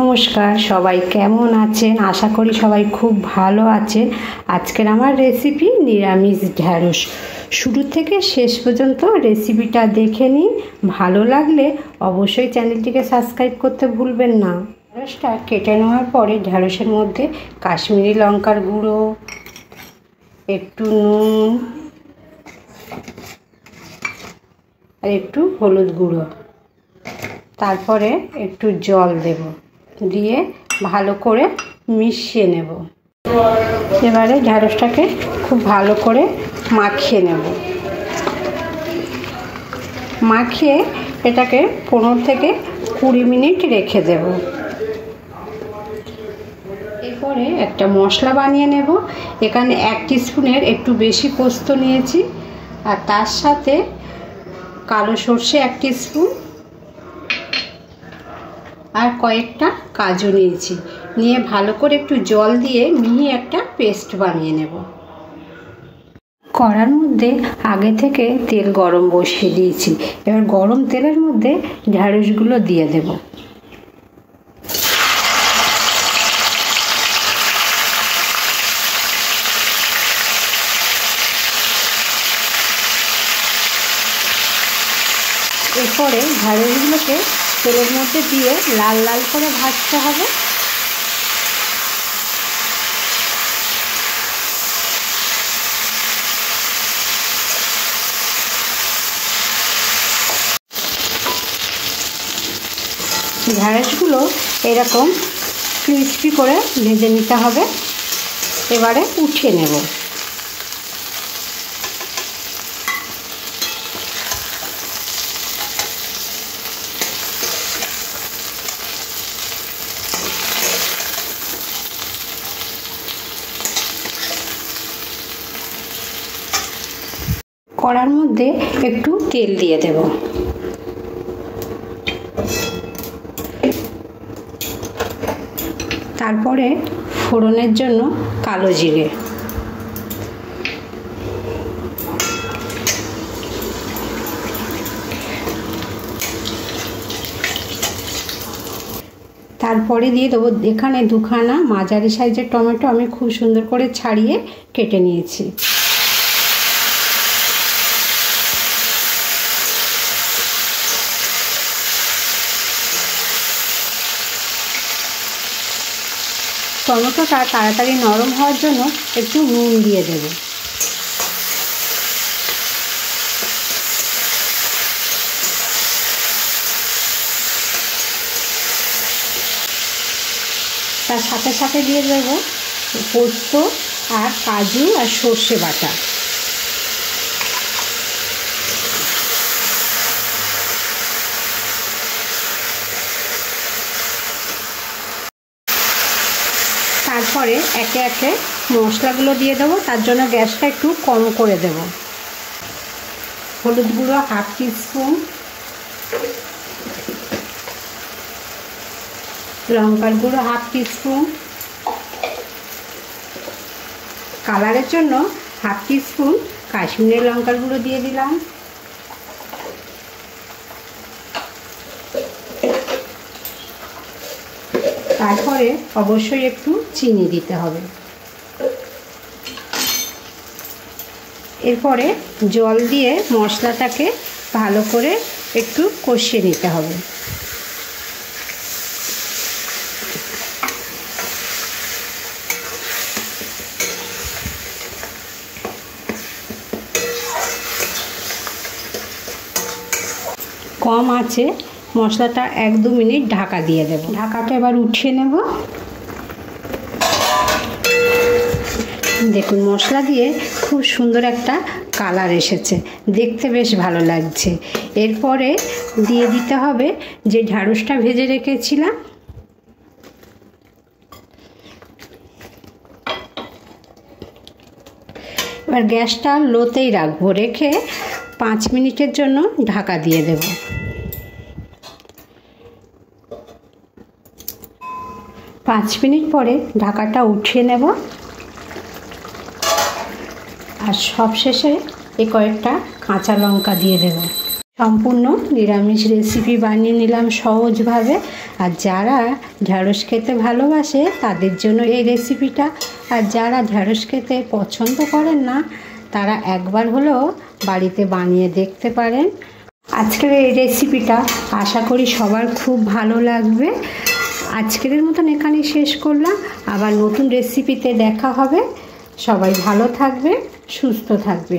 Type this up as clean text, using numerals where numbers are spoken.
নমস্কার, সবাই কেমন আছেন? আশা করি সবাই খুব ভালো আছেন। আজকের আমার রেসিপি নিরামিষ ঢ্যাঁড়স। শুরু থেকে শেষ পর্যন্ত রেসিপিটা দেখে নিন। ভালো লাগলে অবশ্যই চ্যানেলটিকে সাবস্ক্রাইব করতে ভুলবেন না। ঢ্যাঁড়সটা কেটে নেওয়ার পরে ঢ্যাঁড়সের মধ্যে কাশ্মীরি লঙ্কার গুঁড়ো, একটু নুন আর একটু হলুদ গুঁড়ো, তারপরে একটু জল দেব, দিয়ে ভালো করে মিশিয়ে নেব। এবারে ঢ্যাঁড়সটাকে খুব ভালো করে মাখিয়ে নেব। মাখিয়ে এটাকে 15 থেকে 20 মিনিট রেখে দেব। এরপরে একটা মশলা বানিয়ে নেব। এখানে 1 টিস্পুনের একটু বেশি পোস্ত নিয়েছি, আর তার সাথে কালো সর্ষে 1 টিস্পুন আর কয়েকটা কাজু নিয়েছি। নিয়ে ভালো করে একটু জল দিয়ে মিহি একটা পেস্ট বানিয়ে নেব। কড়ার মধ্যে আগে থেকে তেল গরম বসিয়ে দিয়েছি। এবার গরম তেলের মধ্যে ঢ্যাঁড়সগুলো দিয়ে দেব। এরপরে ঢ্যাঁড়সগুলোকে তেলের মধ্যে দিয়ে লাল লাল করে ভাজতে হবে। ঢ্যাঁড়সগুলো এরকম ক্রিস্পি করে ভেজে নিতে হবে। এবারে উঠিয়ে নেব। কড়ার মধ্যে একটু তেল দিয়ে দেব। তারপরে ফোড়নের জন্য কালো জিরে, তারপরে দিয়ে দেবো এখানে 2খানা মাঝারি সাইজের টমেটো আমি খুব সুন্দর করে ছাড়িয়ে কেটে নিয়েছি। টমেটোটা তাড়াতাড়ি নরম হওয়ার জন্য একটু নুন দিয়ে দেব। তার সাথে সাথে দিয়ে দেব পোস্ত আর কাজু আর সর্ষে বাটা। তারপরে একে একে মশলাগুলো দিয়ে দেবো। তার জন্য গ্যাসটা একটু কম করে দেব। হলুদ গুঁড়ো 1/2 টিস্পুন, লঙ্কার গুঁড়ো 1/2 টিস্পুন, কালারের জন্য 1/2 টিস্পুন কাশ্মীরি লঙ্কার গুঁড়ো দিয়ে দিলাম। তারপরে অবশ্যই একটু চিনি দিতে হবে। এরপরে জল দিয়ে মশলাটাকে ভালো করে একটু কষিয়ে নিতে হবে। কম আছে মশলাটা 1-2 মিনিট ঢাকা দিয়ে দেব। ঢাকাটা এবার উঠিয়ে নেব। দেখুন মশলা দিয়ে খুব সুন্দর একটা কালার এসেছে, দেখতে বেশ ভালো লাগছে। এরপরে দিয়ে দিতে হবে যে ঢ্যাঁড়সটা ভেজে রেখেছিলাম। এবার গ্যাসটা লোতেই রাখবো, রেখে 5 মিনিটের জন্য ঢাকা দিয়ে দেব। 5 মিনিট পরে ঢাকাটা উঠিয়ে নেব। আর সবশেষে কয়েকটা কাঁচা লঙ্কা দিয়ে দেব। সম্পূর্ণ নিরামিষ রেসিপি বানিয়ে নিলাম সহজভাবে। আর যারা ঢ্যাঁড়স খেতে ভালোবাসে তাদের জন্য এই রেসিপিটা, আর যারা ঢ্যাঁড়স খেতে পছন্দ করেন না তারা একবার হলেও বাড়িতে বানিয়ে দেখতে পারেন। আজকের এই রেসিপিটা আশা করি সবার খুব ভালো লাগবে। আজকের মতন এখানেই শেষ করলাম, আবার নতুন রেসিপিতে দেখা হবে। সবাই ভালো থাকবে, সুস্থ থাকবে।